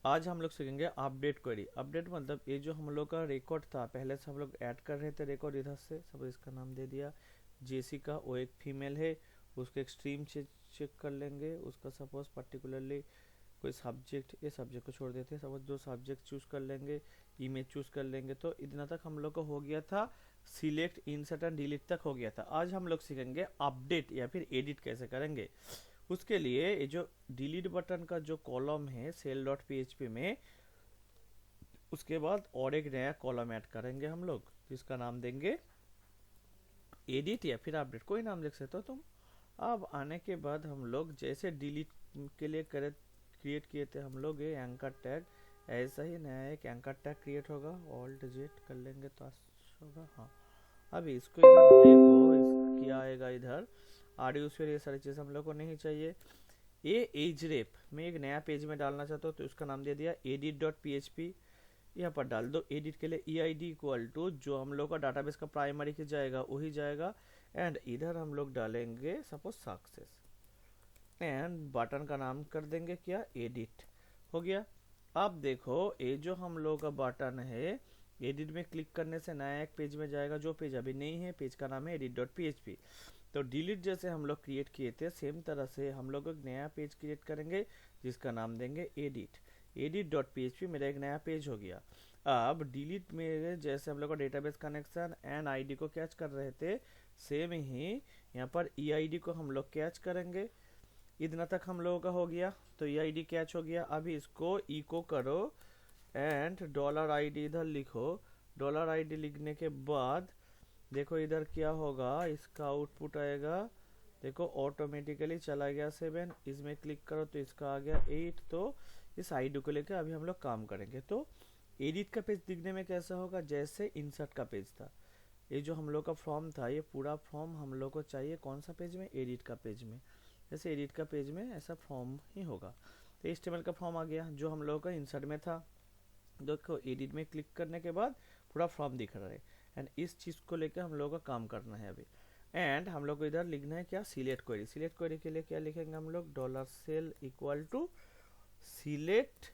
आज हम लोग सीखेंगे अपडेट क्वेरी। अपडेट मतलब ये जो हम लोग का रिकॉर्ड था, पहले से हम लोग ऐड कर रहे थे रिकॉर्ड इधर से, सब इसका नाम दे दिया जेसिका। वो एक फीमेल है, उसके एक्सट्रीम चेक कर लेंगे। उसका सपोज पर्टिकुलरली कोई सब्जेक्ट, ये सब्जेक्ट को छोड़ देते हैं, सपोज दो सब्जेक्ट चूज कर लेंगे, इमेज चूज कर लेंगे। तो इतना तक हम लोग का हो गया था, सिलेक्ट इंसर्ट एंड डिलीट तक हो गया था। आज हम लोग सीखेंगे अपडेट या फिर एडिट कैसे करेंगे। उसके लिए ये जो डिलीट बटन का जो कॉलम है सेल डॉट पी में, उसके बाद और एक नया कॉलम ऐड करेंगे हम लोग, जिसका नाम देंगे एडिट या फिर अपडेट, कोई नाम लिख सकते हो तुम। अब आने के बाद हम लोग जैसे डिलीट के लिए क्रिएट किए थे हम लोग ये एंकर टैग, ऐसा ही नया एक एंकर टैग क्रिएट होगा। ऑल्ट जेट कर लेंगे तो अच्छा होगा। हाँ, अभी इसको इधर देखो, क्या आएगा इधर ऑडियो स्फीयर, ये सारी चीज़ हम लोग को नहीं चाहिए। ये एज रेप में एक नया पेज में डालना चाहता हूँ, तो इसका नाम दे दिया edit dot P H P. यहाँ पर डाल दो एडिट के लिए ई आई डी इक्वल टू जो हम लोग का डाटाबेस का प्राइमरी की जाएगा वही जाएगा। एंड इधर हम लोग डालेंगे सपोज सक्सेस, एंड बटन का नाम कर देंगे क्या, एडिट। हो गया। अब देखो ये जो हम लोग का बटन है, एडिट में क्लिक करने से नया एक पेज में जाएगा, जो पेज अभी नहीं है, पेज का नाम है edit dot P H P. तो डिलीट जैसे हम लोग क्रिएट किए थे, सेम तरह से हम लोग एक नया पेज क्रिएट करेंगे, जिसका नाम देंगे edit. Edit dot P H P मेरा एक नया पेज हो गया। अब डिलीट में जैसे हम लोग का डेटाबेस कनेक्शन एंड आईडी को कैच कर रहे थे, सेम ही यहाँ पर ई आई डी को हम लोग कैच करेंगे। इतना तक हम लोगों का हो गया, तो ई आई डी कैच हो गया। अभी इसको इको करो एंड डॉलर आई डी इधर लिखो। डॉलर आई डी लिखने के बाद देखो इधर क्या होगा, इसका आउटपुट आएगा। देखो ऑटोमेटिकली चला गया 7, इसमें क्लिक करो तो इसका आ गया 8। तो इस आईडी को लेकर अभी हम लोग काम करेंगे। तो एडिट का पेज दिखने में कैसा होगा, जैसे इंसर्ट का पेज था। ये जो हम लोग का फॉर्म था, ये पूरा फॉर्म हम लोग को चाहिए कौन सा पेज में, एडिट का पेज में। जैसे एडिट का पेज में ऐसा फॉर्म ही होगा। तो HTML का फॉर्म आ गया जो हम लोग का इंसर्ट में था। देखो एडिट में क्लिक करने के बाद पूरा फॉर्म दिख रहा है। एंड इस चीज़ को लेकर हम लोग का काम करना है अभी। एंड हम लोग को इधर लिखना है क्या, सिलेक्ट क्वेरी। सिलेक्ट क्वेरी के लिए क्या लिखेंगे हम लोग, dollar cell equal to select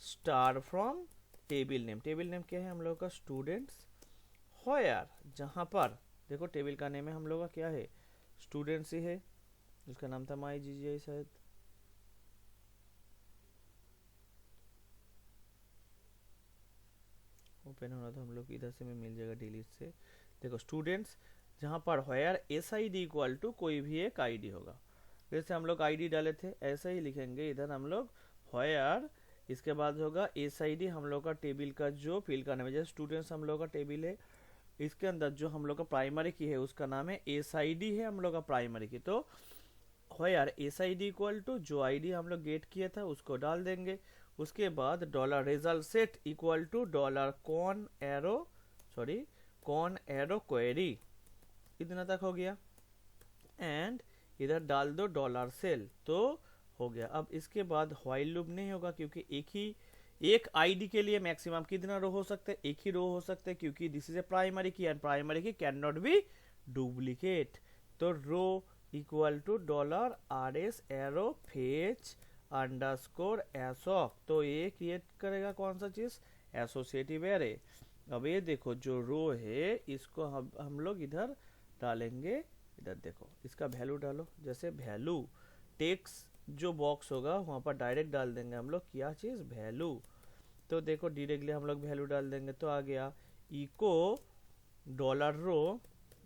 star from table name. Table name क्या है हम लोग का, स्टूडेंट्स होयर। जहाँ पर देखो टेबल का नेम है हम लोग का क्या है, स्टूडेंट्स ही है, जिसका नाम था माई जी जी शायद। ओपन होना था हम लोग इधर से में मिल जाएगा डिलीट से। देखो स्टूडेंट्स, जहाँ पर where S I D equal to कोई भी एक आई डी होगा। जैसे हम लोग आई डी डाले थे ऐसा ही लिखेंगे इधर हम लोग होयर, इसके बाद होगा एस आई डी हम लोग का टेबल का जो फील्ड का नाम है। जैसे स्टूडेंट्स हम लोग का टेबल है, इसके अंदर जो हम लोग का प्राइमरी की है उसका नाम है एस आई डी है हम लोग का प्राइमरी की। तो हो यार S I D equal to जो आई डी हम लोग गेट किया था उसको डाल देंगे। उसके बाद dollar result set equal to dollar con arrow, sorry con arrow query. इतना तक हो गया। एंड इधर डाल दो डॉलर सेल, तो हो गया। अब इसके बाद व्हाइल लूप नहीं होगा, क्योंकि एक आईडी के लिए मैक्सिमम कितना रो हो सकते हैं, एक ही रो हो सकते हैं, क्योंकि this is a primary key and primary key can not be duplicate. तो row equal to dollar R S arrow fetch underscore assoc. तो ये क्रिएट करेगा कौन सा चीज, एसोसिएटिव एरे। अब ये देखो जो रो है इसको हम लोग इधर डालेंगे। इधर देखो इसका वैल्यू डालो, जैसे वैल्यू टेक्स जो बॉक्स होगा वहाँ पर डायरेक्ट डाल देंगे हम लोग क्या चीज़, वैल्यू। तो देखो डायरेक्टली हम लोग वैल्यू डाल देंगे तो आ गया इको डॉलर रो।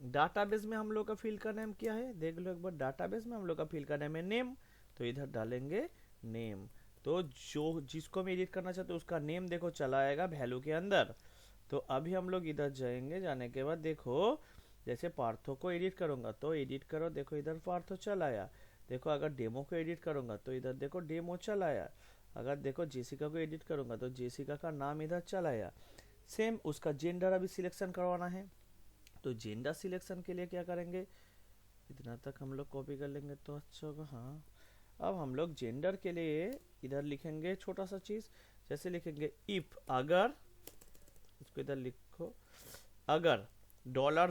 डाटाबेस में हम लोग का फील्ड का नेम क्या है, देख लो एक बार। डाटाबेस में हम लोग का फील्ड का नेम है नेम, तो इधर डालेंगे नेम। तो जो जिसको मैं एडिट करना चाहते उसका नेम देखो चला आएगा वैल्यू के अंदर। तो अभी हम लोग इधर जाएंगे, जाने के बाद देखो जैसे पार्थो को एडिट करूंगा तो एडिट करो, देखो इधर पार्थो चल आया। देखो अगर डेमो को एडिट करूंगा तो इधर देखो डेमो चल आया। अगर देखो जेसिका को एडिट करूंगा तो जेसिका का नाम इधर चल आया। सेम उसका जेंडर अभी सिलेक्शन करवाना है, तो जेंडर सिलेक्शन के लिए क्या करेंगे, इतना तक हम लोग कॉपी कर लेंगे तो अच्छा होगा। हाँ, अब हम लोग जेंडर के लिए इधर लिखेंगे छोटा सा चीज, जैसे लिखेंगे इफ, अगर, इसको इधर लिखो, अगर डॉलर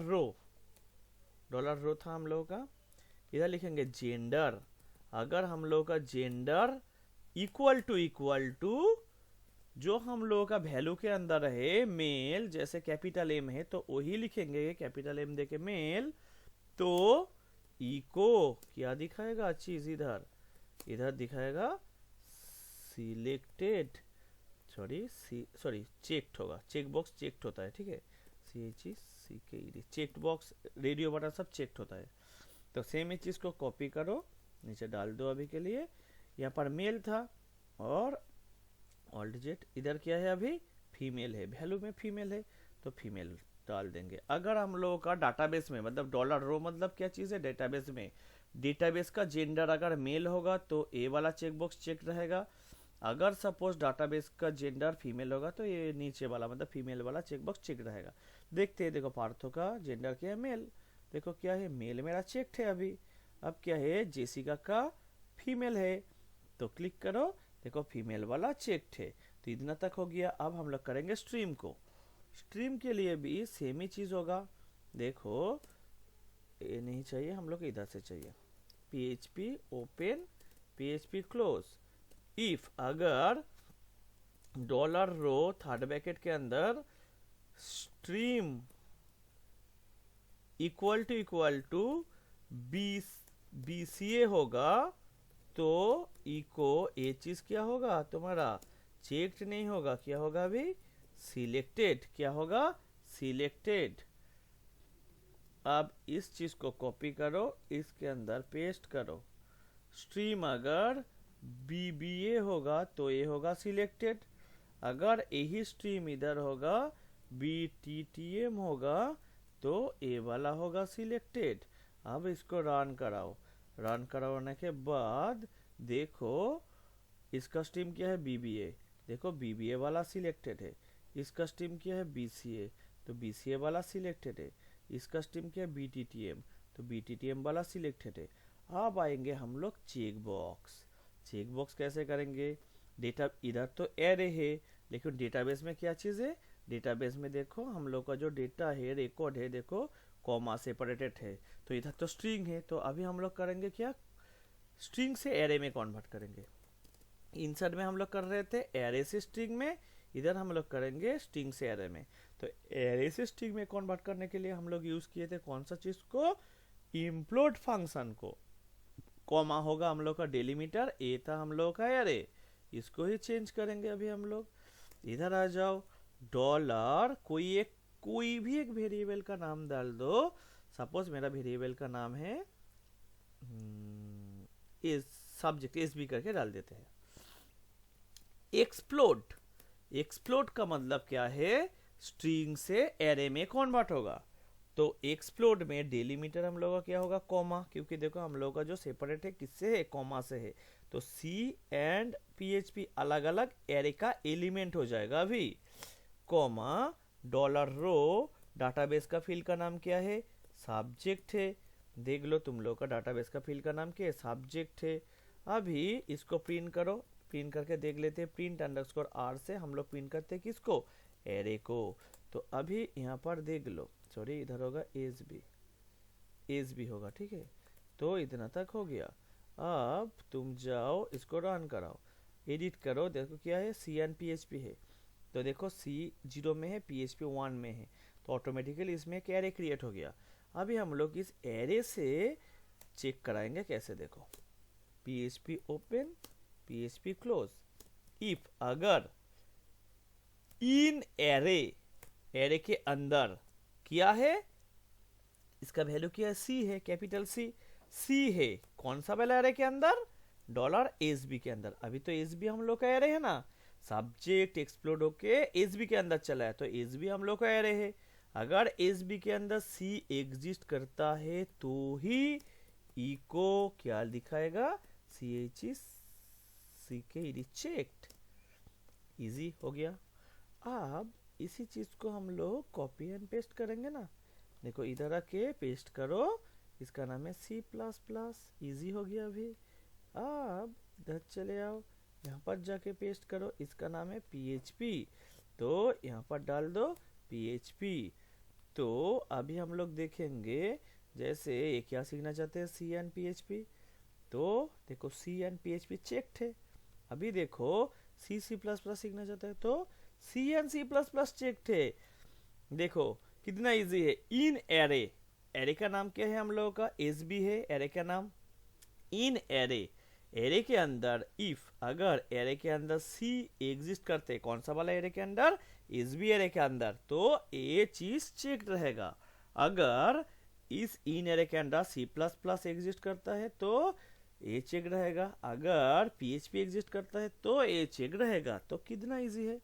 रो था हम लोगों का, इधर लिखेंगे जेंडर। अगर हम लोग का जेंडर इक्वल टू जो हम लोगों का वैल्यू के अंदर है मेल, जैसे कैपिटल एम है तो वही लिखेंगे, कैपिटल एम देके मेल, तो इको क्या दिखाएगा चीज, इधर इधर दिखाएगा सिलेक्टेड, सॉरी चेक्ड होगा, चेक बॉक्स चेक्ड होता है, ठीक है, CHECKED, check box radio button सब चेक्ड होता है। तो सेम ही चीज को कॉपी करो, नीचे डाल दो अभी के लिए। यहाँ पर मेल था और ऑल्ट जेड, इधर क्या है अभी फीमेल है, वैल्यू में फीमेल है तो फीमेल डाल देंगे। अगर हम लोगों का डाटाबेस में, मतलब डॉलर रो मतलब क्या चीज़ है डेटाबेस में, डेटाबेस का जेंडर अगर मेल होगा तो ए वाला चेकबॉक्स चेक रहेगा, अगर सपोज डाटाबेस का जेंडर फीमेल होगा तो ये नीचे वाला मतलब फीमेल वाला चेकबॉक्स चेक रहेगा। देखते हैं, देखो पार्थो का जेंडर क्या है मेल, देखो क्या है मेल मेरा चेक्ड है अभी। अब क्या है जेसिका का फीमेल है, तो क्लिक करो, देखो फीमेल वाला चेक्ड है। तो इतना तक हो गया। अब हम लोग करेंगे स्ट्रीम को। स्ट्रीम के लिए भी सेम ही चीज होगा, देखो ये नहीं चाहिए हम लोग इधर से चाहिए, PHP open PHP close, if अगर डॉलर रो थर्ड ब्रैकेट के अंदर स्ट्रीम इक्वल टू BCA होगा तो इको ये चीज क्या होगा तुम्हारा चेक्ड नहीं होगा, क्या होगा अभी सिलेक्टेड, क्या होगा सिलेक्टेड। अब इस चीज को कॉपी करो, इसके अंदर पेस्ट करो, स्ट्रीम अगर BBA होगा तो ये होगा सिलेक्टेड, अगर यही स्ट्रीम इधर होगा BTTM होगा तो ए वाला होगा सिलेक्टेड। अब इसको रन कराओ, रन करवाने के बाद देखो इसका स्ट्रीम क्या है BBA, देखो BBA वाला सिलेक्टेड है, इसका स्ट्रीम क्या है BCA तो BCA वाला सिलेक्टेड है, इसका स्ट्रीम क्या है BTTM तो BTTM वाला सिलेक्टेड है। अब आएंगे हम लोग चेक बॉक्स। चेक बॉक्स कैसे करेंगे, डेटा इधर तो एरे है लेकिन डेटाबेस में क्या चीज़ है, डेटाबेस में देखो हम लोग का जो डेटा है रिकॉर्ड है देखो कॉमा सेपरेटेड है, तो इधर तो स्ट्रिंग है, तो अभी हम लोग करेंगे क्या स्ट्रिंग से एरे में कन्वर्ट करेंगे। इंसर्ट में हम लोग कर रहे थे एरे से स्ट्रिंग में, इधर हम लोग करेंगे स्ट्रिंग से एरे में। तो एरे से स्ट्रिंग में कन्वर्ट करने के लिए हम लोग यूज किए थे कौन सा चीज को, इम्प्लोड फंक्शन को। कॉमा होगा हम लोग का डेलीमीटर, ए था हम लोग का एरे, इसको ही चेंज करेंगे अभी हम लोग। इधर आ जाओ, डॉलर कोई भी एक वेरिएबल का नाम डाल दो, सपोज मेरा वेरिएबल का नाम है इस सब्जेक्ट एसबी करके डाल देते हैं। एक्सप्लोड, एक्सप्लोड का मतलब क्या है स्ट्रिंग से एरे में कन्वर्ट होगा, तो एक्सप्लोड में डेलीमीटर हम लोग का क्या होगा कॉमा, क्योंकि देखो हम लोग का जो सेपरेट है किससे है कॉमा से है, तो C एंड PHP अलग अलग एरे का एलिमेंट हो जाएगा अभी, कॉमा डॉलर रो डाटाबेस का फील्ड का नाम क्या है सब्जेक्ट है, देख लो तुम लोग का डाटाबेस का फील्ड का नाम क्या है सब्जेक्ट है। अभी इसको प्रिंट करो, प्रिंट करके देख लेते हैं, प्रिंट अंडरस्कोर R से हम लोग प्रिंट करते हैं किसको एरे को। तो अभी यहाँ पर देख लो, सॉरी इधर होगा एस बी होगा, ठीक है, तो इतना तक हो गया। अब तुम जाओ इसको रन कराओ, एडिट करो, देखो क्या है C एंड PHP है, तो देखो C 0 में है PHP 1 में है, तो ऑटोमेटिकली इसमें एक एरे क्रिएट हो गया। अभी हम लोग इस एरे से चेक कराएंगे कैसे, देखो PHP open PHP close, if अगर इन एरे, एरे के अंदर क्या है इसका वैल्यू क्या है C है, कैपिटल C है, कौन सा वाला एरे के अंदर डॉलर SB के अंदर। अभी तो SB हम लोग का एरे है ना, सब्जेक्ट एक्सप्लोड होके SB के अंदर चला है तो SB हम लोग का एरे है, अगर SB के अंदर C एग्जिस्ट करता है तो ही इको क्या दिखाएगा CHECKED चेक्ड, इजी हो गया। अब इसी चीज को हम लोग कॉपी एंड पेस्ट करेंगे ना, देखो इधर आके पेस्ट करो, इसका नाम है C++, इजी हो गया अभी। अब इधर चले आओ, यहाँ पर जाके पेस्ट करो, इसका नाम है PHP, तो यहाँ पर डाल दो PHP। तो अभी हम लोग देखेंगे जैसे ये क्या सीखना चाहते हैं C एंड PHP, तो देखो C एंड PHP चेक्ड है। अभी देखो सी प्लस प्लस सीखना चाहते हैं तो C and C plus plus check है। देखो कितना इजी है। इन एरे, एरे का नाम क्या है हम लोगों का, एस बी है एरे का नाम। इन एरे, एरे के अंदर इफ, अगर एरे के अंदर सी एग्जिस्ट करते हैं, कौन सा वाला एरे के अंदर, एस बी एरे के अंदर, तो ये चीज चेक रहेगा। अगर इस इन एरे के अंदर सी प्लस प्लस एग्जिस्ट करता है तो ये चेक रहेगा। अगर पीएचपी एग्जिस्ट करता है तो ये चेक रहेगा। तो कितना इजी है।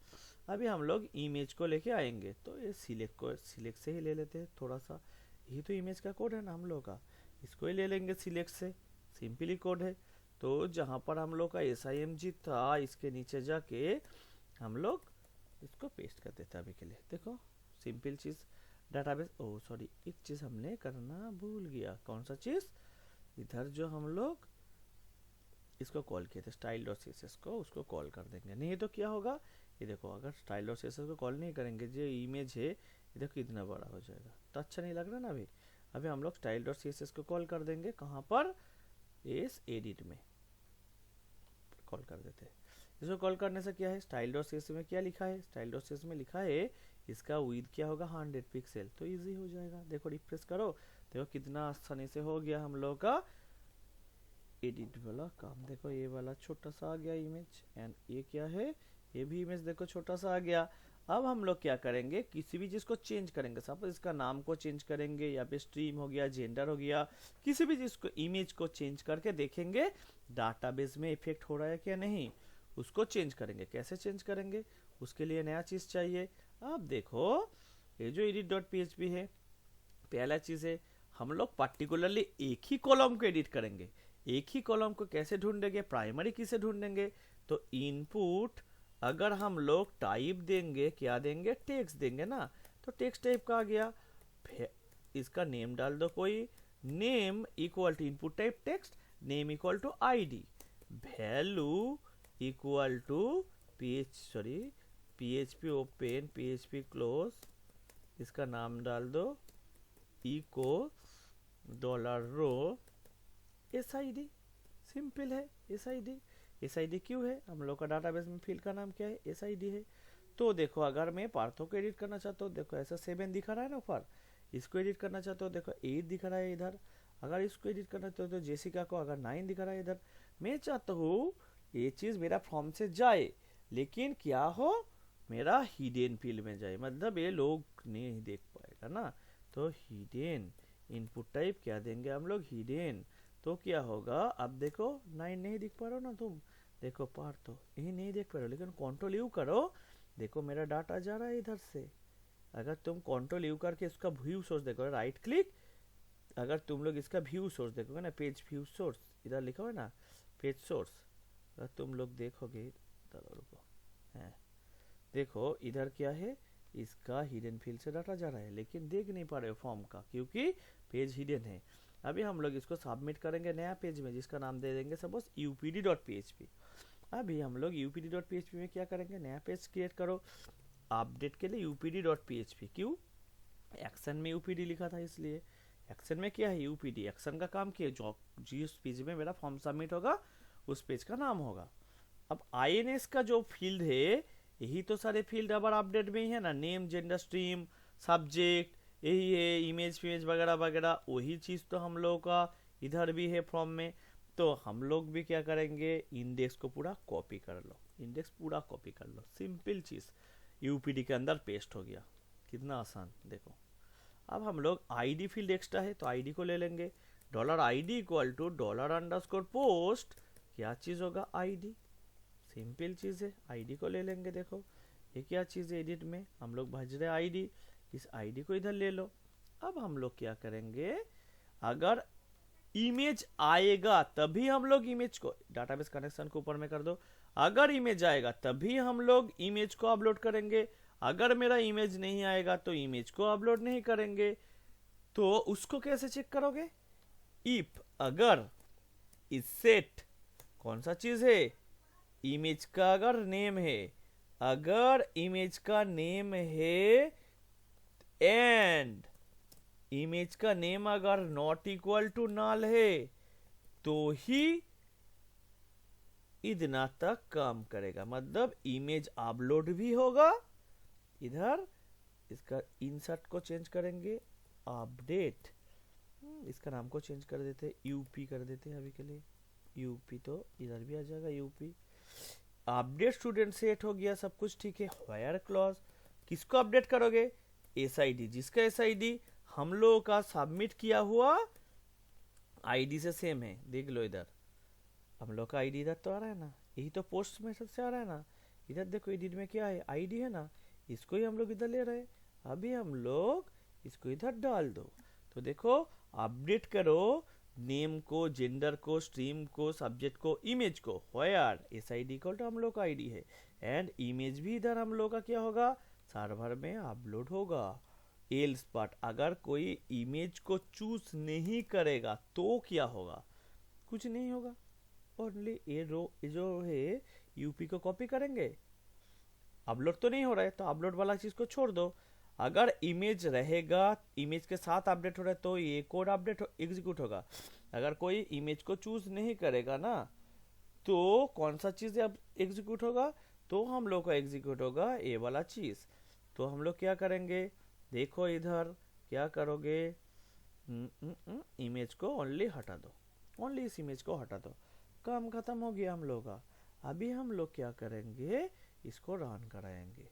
अभी हम लोग इमेज को लेके आएंगे तो ये सिलेक्ट से ही ले लेते हैं थोड़ा सा। यही तो इमेज का कोड है ना हम लोग का, इसको ही ले लेंगे सिलेक्ट से, सिंपली कोड है। तो जहाँ पर हम लोग का SIMG था, इसके नीचे जाके हम लोग इसको पेस्ट कर देते हैं अभी के लिए। देखो सिंपल चीज़, डाटाबेस। ओ सॉरी, एक चीज़ हमने करना भूल गया। कौन सा चीज़, इधर जो हम लोग इसको कॉल किए थे स्टाइल डॉट CSS को, उसको कॉल कर देंगे। नहीं तो क्या होगा, ये देखो अगर स्टाइल डॉट CSS को कॉल नहीं करेंगे, जो इमेज है ये देखो इतना बड़ा हो जाएगा, तो अच्छा नहीं लग रहा ना। अभी हम लोग स्टाइल डॉट CSS को कॉल कर देंगे। कहाँ पर, इस एडिट में कॉल कर देते हैं। इसको कॉल करने से क्या है, स्टाइल डॉट CSS में क्या लिखा है, स्टाइल डॉट CSS में लिखा है इसका विड्थ क्या होगा 100 पिक्सल, तो इजी हो जाएगा। देखो रिफ्रेश करो, देखो कितना आसानी से हो गया हम लोग का एडिट वाला काम। देखो ये वाला छोटा सा आ गया इमेज, एंड ये क्या है, ये भी इमेज देखो छोटा सा आ गया। अब हम लोग क्या करेंगे, किसी भी चीज को चेंज करेंगे। सपोज इसका नाम को चेंज करेंगे, या पे स्ट्रीम हो गया, जेंडर हो गया, किसी भी चीज को, इमेज को चेंज करके देखेंगे डाटाबेस में इफेक्ट हो रहा है क्या नहीं, उसको चेंज करेंगे। कैसे चेंज करेंगे, उसके लिए नया चीज चाहिए। अब देखो ये जो edit.php है, पहला चीज है हम लोग पर्टिकुलरली एक ही कॉलम को एडिट करेंगे। एक ही कॉलम को कैसे ढूंढेंगे, प्राइमरी की से ढूंढेंगे। तो इनपुट अगर हम लोग टाइप देंगे, क्या देंगे, टेक्स्ट देंगे ना, तो टेक्स्ट टाइप का आ गया। इसका नेम डाल दो कोई, name equal to input type text, name equal to ID, value equal to PHP open, PHP close, इसका नाम डाल दो इको $रो SID। सिंपल है SID क्यों है, हम लोग का डाटाबेस में फील्ड का नाम क्या है, SID है। तो देखो अगर मैं पार्थो को एडिट करना चाहता हूँ, देखो ऐसा 7 दिखा रहा है ना ऊपर, इसको एडिट करना चाहता हूँ, देखो 8 दिखा रहा है इधर। अगर इसको एडिट करना चाहता हूँ तो जेसिका को अगर 9 दिखा रहा है इधर। मैं चाहता हूँ ये चीज़ मेरा फॉर्म से जाए, लेकिन क्या हो, मेरा हिडन फील्ड में जाए, मतलब ये लोग नहीं देख पाएगा ना। तो हिडन इनपुट टाइप क्या देंगे हम लोग, हिडन। तो क्या होगा, अब देखो 9 नहीं दिख पा रहे हो ना तुम, देखो पार तो यही नहीं देख पा रहे हो, लेकिन कंट्रोल यू करो, देखो मेरा डाटा जा रहा है इधर से। अगर तुम कंट्रोल यू करके इसका व्यू सोर्स देखो, राइट क्लिक, अगर तुम लोग इसका व्यू सोर्स देखोगे ना, पेज व्यू सोर्स इधर लिखा हुआ है ना, पेज सोर्स, अगर तुम लोग देखोगे इधर, रुको है, देखो इधर क्या है, इसका हिडन फील्ड से डाटा जा रहा है, लेकिन देख नहीं पा रहे हो फॉर्म का, क्योंकि पेज हिडन है। अभी हम लोग इसको सबमिट करेंगे नया पेज में, जिसका नाम दे देंगे सपोज upd.php। अभी हम लोग upd.php में क्या करेंगे, नया पेज क्रिएट करो। अपडेट के लिए upd.php, क्यों, एक्शन में upd लिखा था इसलिए। एक्शन में क्या है, upd एक्शन का काम किया, जो जिस पेज में मेरा फॉर्म सबमिट होगा उस पेज का नाम होगा। अब INS का जो फील्ड है, यही तो सारे फील्ड अब अपडेट में ही है ना, नेम, जेंडर, स्ट्रीम, सब्जेक्ट, यही है, इमेज फीमेज वगैरह वगैरह, वही चीज़ तो हम लोग का इधर भी है फॉर्म में। तो हम लोग भी क्या करेंगे, इंडेक्स को पूरा कॉपी कर लो, इंडेक्स पूरा कॉपी कर लो, सिंपल चीज़ UPD के अंदर पेस्ट हो गया, कितना आसान। देखो अब हम लोग ID फील्ड एक्स्ट्रा है तो ID को ले लेंगे, $ID इक्वल टू $_पोस्ट, क्या चीज़ होगा, ID, सिंपल चीज़ है, ID को ले लेंगे। देखो ये क्या चीज़ है, एडिट में हम लोग भज रहे ID, इस ID को इधर ले लो। अब हम लोग क्या करेंगे, अगर इमेज आएगा तभी हम लोग इमेज को, डाटाबेस कनेक्शन को ऊपर में कर दो, अगर इमेज आएगा तभी हम लोग इमेज को अपलोड करेंगे। अगर मेरा इमेज नहीं आएगा तो इमेज को अपलोड नहीं करेंगे। तो उसको कैसे चेक करोगे, इफ अगर इस सेट, कौन सा चीज है, इमेज का अगर नेम है, अगर इमेज का नेम है, एंड इमेज का नेम अगर नॉट इक्वल टू नल है, तो ही इतना तक काम करेगा, मतलब इमेज अपलोड भी होगा। इधर इसका इंसर्ट को चेंज करेंगे, अपडेट, इसका नाम को चेंज कर देते, यूपी कर देते हैं अभी के लिए, यूपी, तो इधर भी आ जाएगा यूपी। अपडेट स्टूडेंट सेट हो गया, सब कुछ ठीक है। व्हेयर क्लॉज किसको अपडेट करोगे, एसआईडी, जिसका एसआईडी हम लोगों का सबमिट किया हुआ आईडी से सेम है। देख लो इधर हम लोग का आईडी इधर तो आ रहा है ना, यही तो पोस्ट मेथड से आ रहा है ना। इधर देखो एडिट में क्या है, आईडी है ना, इसको ही हम लोग इधर ले रहे हैं। अभी हम लोग इसको इधर डाल दो, तो देखो अपडेट करो नेम को, जेंडर को, स्ट्रीम को, सब्जेक्ट को, इमेज को। व्हेयर एसआईडी इक्वल टू हम लोग का आईडी है, एंड इमेज भी इधर हम लोग का क्या होगा, सर्वर में अपलोड होगा। एल्स पार्ट, अगर कोई इमेज को चूज नहीं करेगा तो क्या होगा, कुछ नहीं होगा। ओनली ये जो है यूपी को कॉपी करेंगे, अपलोड तो नहीं हो रहा है तो अपलोड वाला चीज को छोड़ दो। अगर इमेज रहेगा, इमेज के साथ अपडेट हो रहा है तो ये कोड अपडेट एग्जीक्यूट होगा। अगर कोई इमेज को चूज नहीं करेगा ना, तो कौन सा चीज अब एग्जीक्यूट होगा, तो हम लोग का एग्जीक्यूट होगा ये वाला चीज। तो हम लोग क्या करेंगे, देखो इधर क्या करोगे, इमेज को ओनली हटा दो, ओनली इस इमेज को हटा दो, काम खत्म हो गया हम लोग का। अभी हम लोग क्या करेंगे, इसको रन कराएंगे।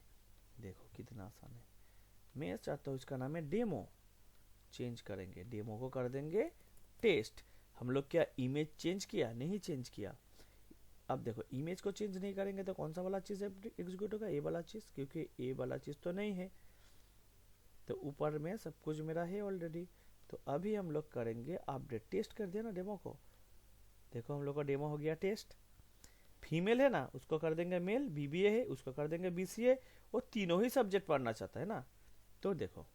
देखो कितना आसान है। मैं चाहता हूँ इसका नाम है डेमो, चेंज करेंगे, डेमो को कर देंगे टेस्ट। हम लोग क्या इमेज चेंज किया, नहीं चेंज किया। अब देखो इमेज को चेंज नहीं करेंगे तो कौन सा वाला चीज एग्जीक्यूट होगा, ये वाला चीज, क्योंकि ये वाला चीज तो नहीं है। तो ऊपर में सब कुछ मेरा है ऑलरेडी। तो अभी हम लोग करेंगे अपडेट, टेस्ट कर दिया ना डेमो को। देखो हम लोग का डेमो हो गया टेस्ट। फीमेल है ना, उसको कर देंगे मेल, बीबीए है उसको कर देंगे बीसीए। वो तीनों ही सब्जेक्ट पढ़ना चाहता है ना, तो देखो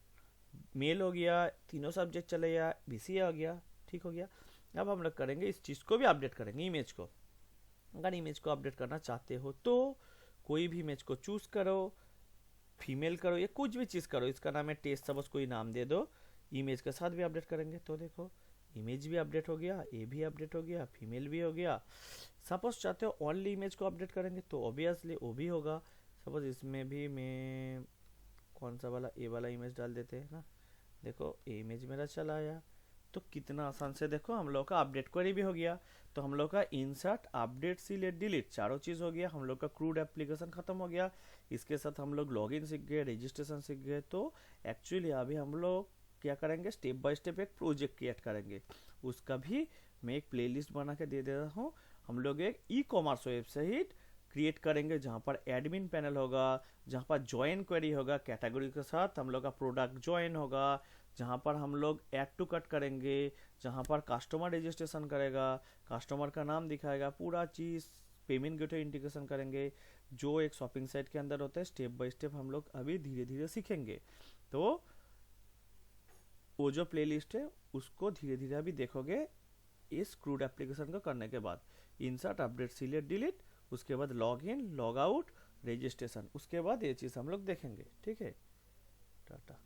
मेल हो गया, तीनों सब्जेक्ट चले गया, बीसीए हो गया, ठीक हो गया। अब हम लोग करेंगे इस चीज को भी अपडेट करेंगे, इमेज को। अगर इमेज को अपडेट करना चाहते हो तो कोई भी इमेज को चूज करो, फीमेल करो या कुछ भी चीज करो, इसका नाम है टेस्ट, सपोज कोई नाम दे दो, इमेज के साथ भी अपडेट करेंगे। तो देखो इमेज भी अपडेट हो गया, ए भी अपडेट हो गया, फीमेल भी हो गया। सपोज चाहते हो ओनली इमेज को अपडेट करेंगे तो ऑब्वियसली वो भी होगा। सपोज इसमें भी मैं कौन सा वाला, ए वाला इमेज डाल देते हैं ना। देखो ए इमेज मेरा चला आया, तो कितना आसान से देखो हम लोग का अपडेट क्वेरी भी हो गया। तो हम लोग का इंसर्ट, अपडेट, सिलेक्ट, डिलीट चारों चीज हो गया। हम लोग का क्रूड एप्लीकेशन खत्म हो गया। इसके साथ हम लोग लॉगिन सीख गए, रजिस्ट्रेशन सीख गए। तो एक्चुअली अभी हम लोग क्या करेंगे, स्टेप बाय स्टेप एक प्रोजेक्ट क्रिएट करेंगे। उसका भी मैं एक प्लेलिस्ट बना के दे रहा हूँ। हम लोग एक ई कॉमर्स वेबसाइट क्रिएट करेंगे जहाँ पर एडमिन पैनल होगा, जहाँ पर ज्वाइन क्वेरी होगा, कैटेगरी के साथ हम लोग का प्रोडक्ट ज्वाइन होगा, जहाँ पर हम लोग ऐड टू कट करेंगे, जहाँ पर कस्टमर रजिस्ट्रेशन करेगा, कस्टमर का नाम दिखाएगा, पूरा चीज़ पेमेंट गेटवे इंटीग्रेशन करेंगे, जो एक शॉपिंग साइट के अंदर होता है। स्टेप बाय स्टेप हम लोग अभी धीरे धीरे सीखेंगे। तो वो जो प्लेलिस्ट है उसको धीरे धीरे अभी देखोगे इस क्रूड एप्लीकेशन को करने के बाद। इंसर्ट, अपडेट, सिलेक्ट, डिलीट, उसके बाद log in, log out, registration, उसके बाद ये चीज़ हम लोग देखेंगे। ठीक है, टाटा।